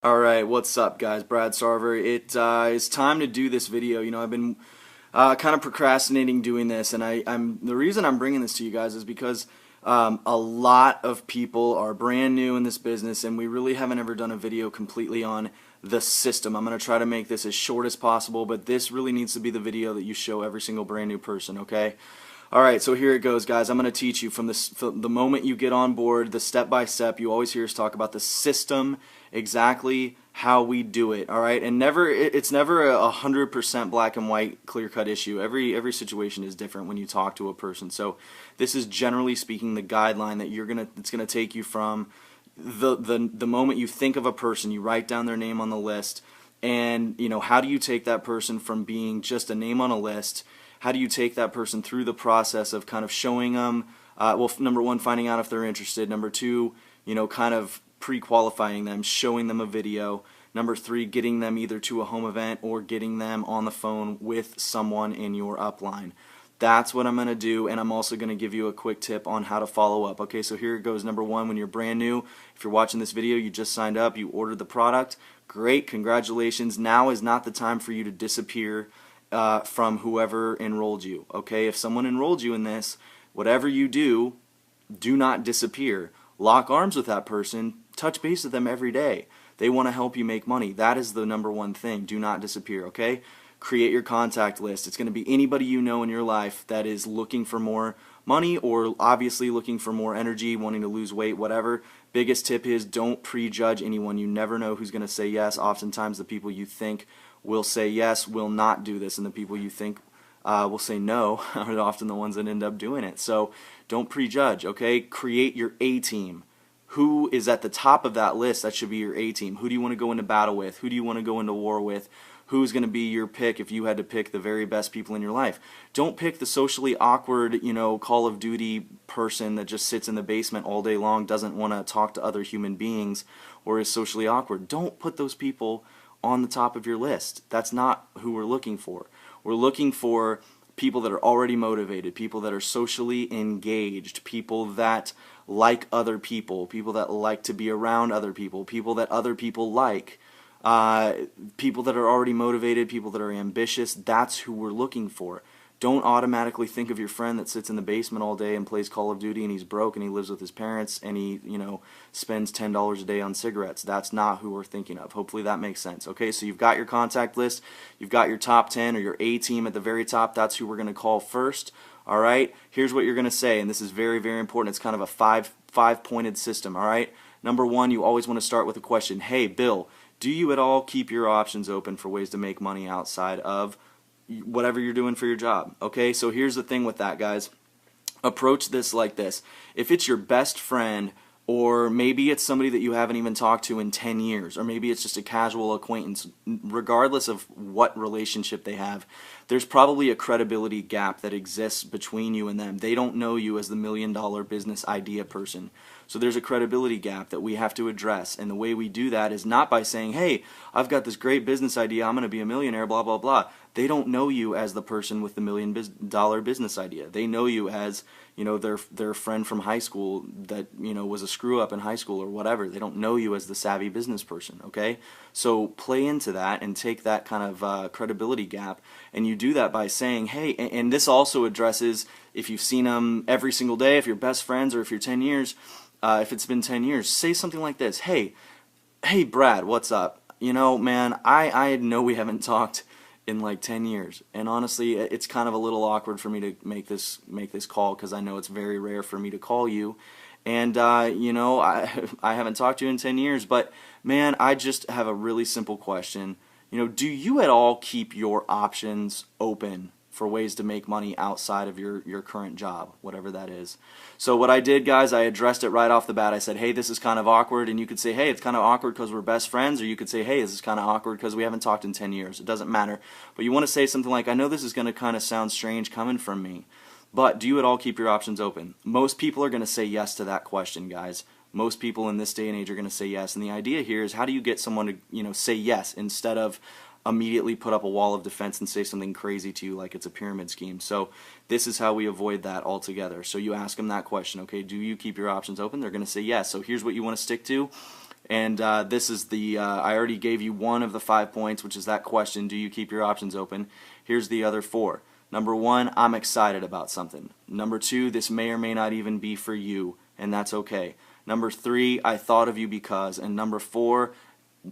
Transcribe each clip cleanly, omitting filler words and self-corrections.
Alright, what's up guys? Brad Sarver. It is time to do this video. I've been kind of procrastinating doing this, and the reason I'm bringing this to you guys is because a lot of people are brand new in this business, and we really haven't ever done a video completely on the system. I'm going to try to make this as short as possible, but this really needs to be the video that you show every single brand new person, okay? Alright, so here it goes, guys. I'm going to teach you from the moment you get on board, the step-by-step. You always hear us talk about the system, exactly how we do it, alright? And it's never a 100% black and white, clear-cut issue. Every situation is different when you talk to a person. So this is generally speaking the guideline that it's going to take you from the moment you think of a person, you write down their name on the list, and how do you take that person from being just a name on a list? How do you take that person through the process of kind of showing them, well, number one, finding out if they're interested, number two, kind of pre-qualifying them, showing them a video, number three, getting them either to a home event or getting them on the phone with someone in your upline. That's what I'm going to do, and I'm also going to give you a quick tip on how to follow up. Okay, so here it goes. Number one, when you're brand new, if you're watching this video, you just signed up, you ordered the product, great, congratulations. Now is not the time for you to disappear from whoever enrolled you. Okay, if someone enrolled you in this, whatever you do, do not disappear. Lock arms with that person, touch base with them every day. They want to help you make money. That is the number one thing. Do not disappear, okay? Create your contact list. It's going to be anybody you know in your life that is looking for more money or obviously looking for more energy, wanting to lose weight, whatever. Biggest tip is don't prejudge anyone. You never know who's going to say yes. Oftentimes the people you think will say yes will not do this, and the people you think will say no are often the ones that end up doing it. So don't prejudge, okay? Create your A team. Who is at the top of that list? That should be your A team. Who do you want to go into battle with? Who do you want to go into war with? Who's going to be your pick if you had to pick the very best people in your life? Don't pick the socially awkward, Call of Duty person that just sits in the basement all day long, doesn't want to talk to other human beings, or is socially awkward. Don't put those people on the top of your list. That's not who we're looking for. We're looking for people that are already motivated, people that are socially engaged, people that like other people that like to be around other people that other people like, people that are already motivated, people that are ambitious. That's who we're looking for. Don't automatically think of your friend that sits in the basement all day and plays Call of Duty and he's broke and he lives with his parents and he, spends $10 a day on cigarettes. That's not who we're thinking of. Hopefully that makes sense. Okay, so you've got your contact list, you've got your top 10 or your A team at the very top. That's who we're going to call first. All right, here's what you're going to say, and this is very, very important. It's kind of a five-pointed system. All right, number one, you always want to start with a question. Hey, Bill, do you at all keep your options open for ways to make money outside of whatever you're doing for your job? Okay, so here's the thing with that, guys. Approach this like this. If it's your best friend, or maybe it's somebody that you haven't even talked to in 10 years, or maybe it's just a casual acquaintance, regardless of what relationship they have, there's probably a credibility gap that exists between you and them. They don't know you as the $1,000,000 business idea person. So there's a credibility gap that we have to address, and the way we do that is not by saying, hey, I've got this great business idea, I'm going to be a millionaire, blah, blah, blah. They don't know you as the person with the $1,000,000 business idea. They know you as, their friend from high school that, was a screw up in high school or whatever. They don't know you as the savvy business person, okay? So play into that and take that kind of credibility gap, and you do that by saying, hey, and this also addresses if you've seen them every single day, if you're best friends, or if you're 10 years, if it's been 10 years, say something like this. Hey, Brad, what's up? Man, I know we haven't talked in like 10 years, and honestly it's kind of a little awkward for me to make this call because I know it's very rare for me to call you, and I haven't talked to you in 10 years, but man, I just have a really simple question. Do you at all keep your options open for ways to make money outside of your current job, whatever that is? So what I did, guys, I addressed it right off the bat. I said, hey, this is kind of awkward, and you could say, hey, it's kind of awkward because we're best friends, or you could say, hey, this is kind of awkward because we haven't talked in 10 years. It doesn't matter. But you want to say something like, I know this is going to kind of sound strange coming from me, but do you at all keep your options open? Most people are going to say yes to that question, guys. Most people in this day and age are going to say yes, and the idea here is how do you get someone to say yes instead of immediately put up a wall of defense and say something crazy to you like it's a pyramid scheme. So this is how we avoid that altogether. So you ask them that question, okay, do you keep your options open? They're going to say yes. So here's what you want to stick to. And this is the, I already gave you one of the 5 points, which is that question, do you keep your options open? Here's the other 4. Number 1, I'm excited about something. Number 2, this may or may not even be for you, and that's okay. Number 3, I thought of you because. And number 4,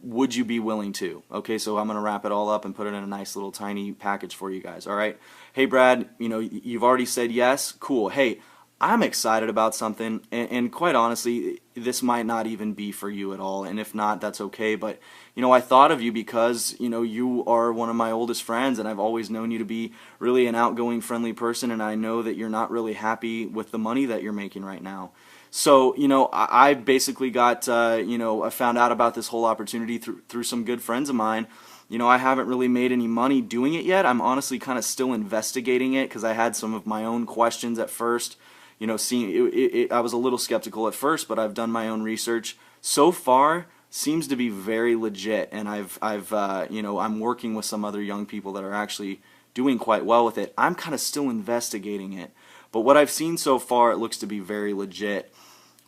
would you be willing to? Okay, so I'm going to wrap it all up and put it in a nice little tiny package for you guys, all right? Hey, Brad, you've already said yes. Cool. Hey, I'm excited about something, and quite honestly, this might not even be for you at all, and if not, that's okay, but, I thought of you because, you are one of my oldest friends, and I've always known you to be really an outgoing, friendly person, and I know that you're not really happy with the money that you're making right now. So, I basically got, I found out about this whole opportunity through some good friends of mine. I haven't really made any money doing it yet. I'm honestly kind of still investigating it because I had some of my own questions at first. I was a little skeptical at first, but I've done my own research. So far, seems to be very legit, and I'm working with some other young people that are actually doing quite well with it. I'm kind of still investigating it, but what I've seen so far, it looks to be very legit.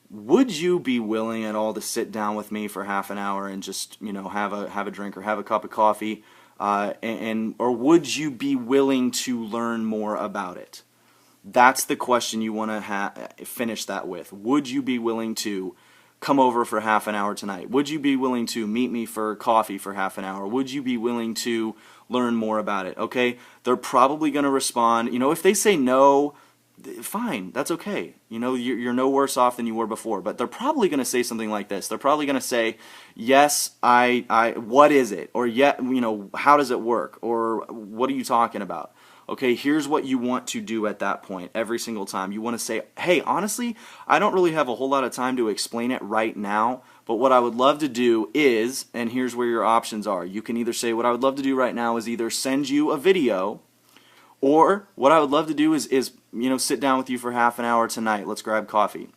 Would you be willing at all to sit down with me for half an hour and just have a drink or have a cup of coffee, or would you be willing to learn more about it? That's the question you want to finish that with. Would you be willing to come over for half an hour tonight? Would you be willing to meet me for coffee for half an hour? Would you be willing to learn more about it? Okay, they're probably going to respond. If they say no, fine, that's okay. You're no worse off than you were before. But they're probably going to say something like this. They're probably going to say, yes, what is it? Or, how does it work? Or, what are you talking about? Okay, here's what you want to do at that point every single time. You want to say, hey, honestly, I don't really have a whole lot of time to explain it right now, but what I would love to do is, and here's where your options are. You can either say, what I would love to do right now is either send you a video, or what I would love to do is sit down with you for half an hour tonight. Let's grab coffee.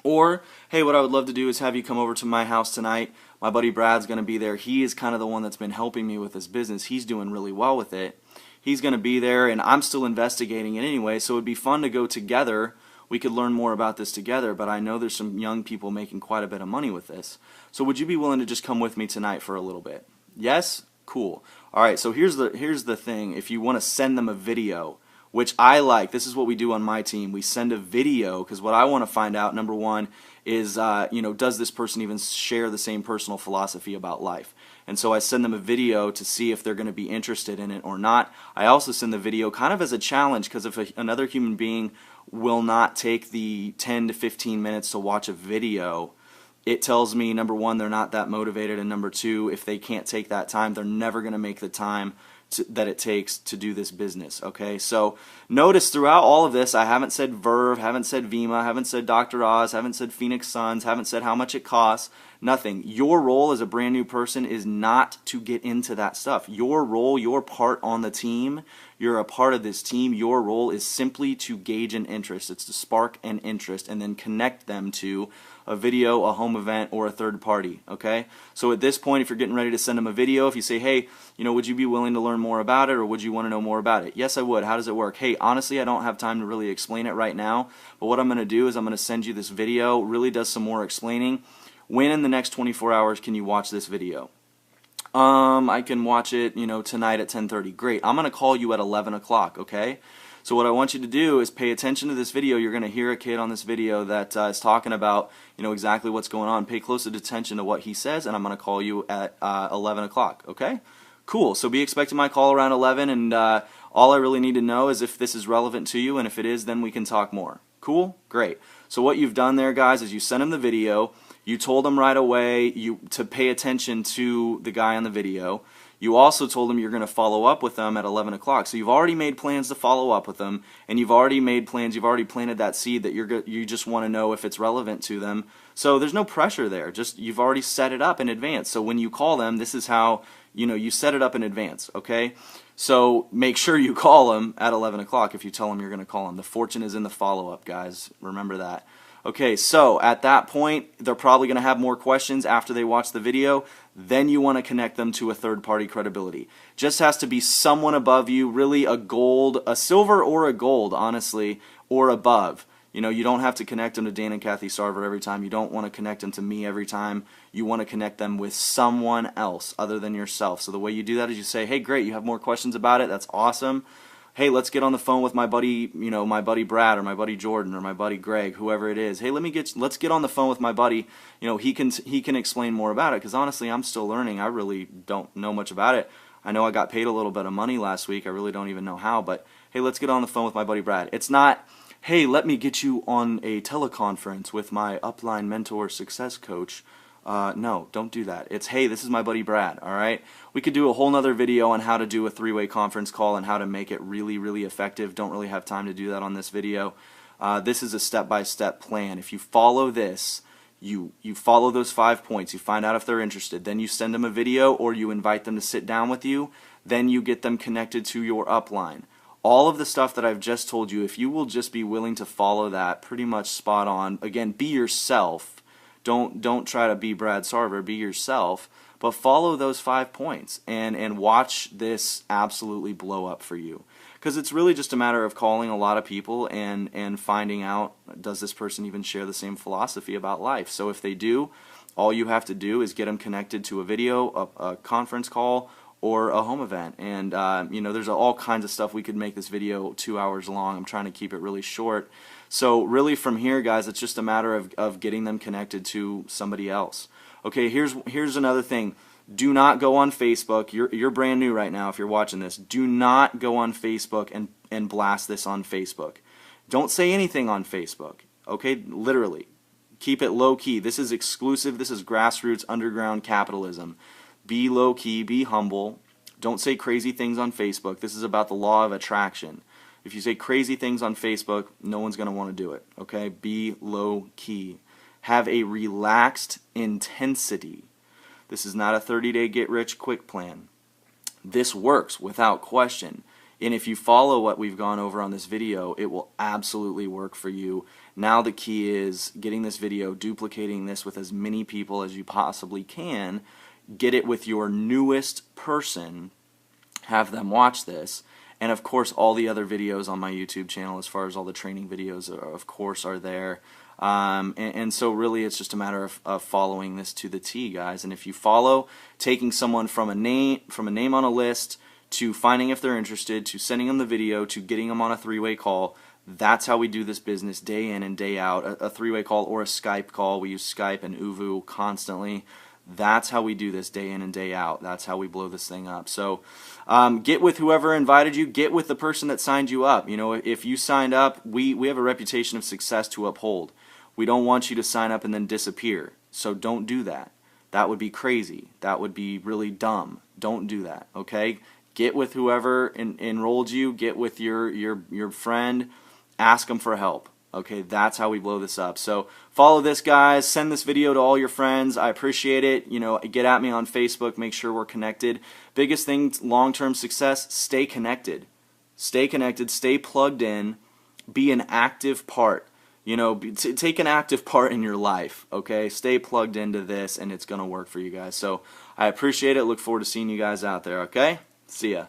Or, hey, what I would love to do is have you come over to my house tonight. My buddy Brad's going to be there. He is kind of the one that's been helping me with this business. He's doing really well with it. He's going to be there, and I'm still investigating it anyway, so it would be fun to go together. We could learn more about this together, but I know there's some young people making quite a bit of money with this. So would you be willing to just come with me tonight for a little bit? Yes? Cool. All right, so here's the thing. If you want to send them a video, which I like, this is what we do on my team. We send a video because what I want to find out, number one, is does this person even share the same personal philosophy about life? And so I send them a video to see if they're going to be interested in it or not. I also send the video kind of as a challenge because if another human being will not take the 10 to 15 minutes to watch a video, it tells me, number one, they're not that motivated, and number two, if they can't take that time, they're never going to make the time that it takes to do this business, okay? So notice throughout all of this, I haven't said Verve, haven't said Vemma, haven't said Dr. Oz, haven't said Phoenix Suns, haven't said how much it costs, nothing. Your role as a brand new person is not to get into that stuff. Your role, your part on the team, you're a part of this team, your role is simply to gauge an interest. It's to spark an interest and then connect them to a video, a home event, or a third party, okay? So at this point, if you're getting ready to send them a video, if you say, hey, would you be willing to learn more about it, or would you want to know more about it? Yes, I would. How does it work? Hey, honestly, I don't have time to really explain it right now, but what I'm going to do is I'm going to send you this video, really does some more explaining. When in the next 24 hours can you watch this video? I can watch it, tonight at 10:30. Great. I'm going to call you at 11 o'clock, okay? So what I want you to do is pay attention to this video. You're going to hear a kid on this video that is talking about, exactly what's going on. Pay close attention to what he says, and I'm going to call you at 11 o'clock, okay? Cool. So be expecting my call around 11, and all I really need to know is if this is relevant to you, and if it is, then we can talk more. Cool? Great. So what you've done there, guys, is you sent him the video. You told him right away to pay attention to the guy on the video. You also told them you're going to follow up with them at 11 o'clock. So you've already made plans to follow up with them, and you've already made plans, you've already planted that seed that you just want to know if it's relevant to them. So there's no pressure there. You've already set it up in advance. So when you call them, this is how, you set it up in advance, okay? So make sure you call them at 11 o'clock if you tell them you're going to call them. The fortune is in the follow-up, guys. Remember that. Okay, so at that point, they're probably going to have more questions after they watch the video. Then you want to connect them to a third-party credibility. Just has to be someone above you, really a silver or a gold, honestly, or above. You know, you don't have to connect them to Dan and Kathy Sarver every time. You don't want to connect them to me every time. You want to connect them with someone else other than yourself. So the way you do that is you say, hey, great, you have more questions about it. That's awesome. Hey, let's get on the phone with my buddy, you know, my buddy Brad or my buddy Jordan or my buddy Greg, whoever it is. Hey, let's get on the phone with my buddy. You know, he can explain more about it, because honestly, I'm still learning. I really don't know much about it. I know I got paid a little bit of money last week. I really don't even know how, but hey, let's get on the phone with my buddy Brad. It's not, hey, let me get you on a teleconference with my upline mentor success coach. No, don't do that. It's, hey, this is my buddy Brad, all right? We could do a whole nother video on how to do a three-way conference call and how to make it really, really effective. Don't really have time to do that on this video. This is a step-by-step plan. If you follow this, you follow those 5 points, you find out if they're interested, then you send them a video or you invite them to sit down with you, then you get them connected to your upline. All of the stuff that I've just told you, if you will just be willing to follow that pretty much spot on, again, be yourself. Don't try to be Brad Sarver, be yourself, but follow those 5 points and watch this absolutely blow up for you. Because it's really just a matter of calling a lot of people and finding out, does this person even share the same philosophy about life? So if they do, all you have to do is get them connected to a video, a conference call, or a home event. And you know, there's all kinds of stuff. We could make this video 2 hours long. I'm trying to keep it really short. So really from here, guys, it's just a matter of getting them connected to somebody else. Okay, here's another thing. Do not go on Facebook. You're brand new right now if you're watching this. Do not go on Facebook and blast this on Facebook. Don't say anything on Facebook. Okay, literally. Keep it low key. This is exclusive. This is grassroots underground capitalism. Be low key, be humble. Don't say crazy things on Facebook. This is about the law of attraction. If you say crazy things on Facebook, no one's going to want to do it. Okay? Be low key. Have a relaxed intensity. This is not a 30-day get-rich-quick plan. This works without question. And if you follow what we've gone over on this video, it will absolutely work for you. Now the key is getting this video, duplicating this with as many people as you possibly can. Get it with your newest person. Have them watch this. And of course, all the other videos on my YouTube channel, as far as all the training videos, of course, are there. And so really it's just a matter of following this to the T, guys. And if you follow, taking someone from a name on a list, to finding if they're interested, to sending them the video, to getting them on a three-way call, that's how we do this business day in and day out. A three-way call or a Skype call. We use Skype and Uvu constantly. That's how we do this day in and day out. That's how we blow this thing up. So get with whoever invited you. Get with the person that signed you up. You know, if you signed up, we have a reputation of success to uphold. We don't want you to sign up and then disappear. So don't do that. That would be crazy. That would be really dumb. Don't do that, okay? Get with whoever enrolled you. Get with your friend. Ask them for help. Okay, that's how we blow this up. So follow this, guys. Send this video to all your friends. I appreciate it. You know, get at me on Facebook. Make sure we're connected. Biggest thing, long-term success, stay connected. Stay connected. Stay plugged in. Be an active part. You know, take an active part in your life. Okay, stay plugged into this, and it's going to work for you guys. So I appreciate it. Look forward to seeing you guys out there. Okay, see ya.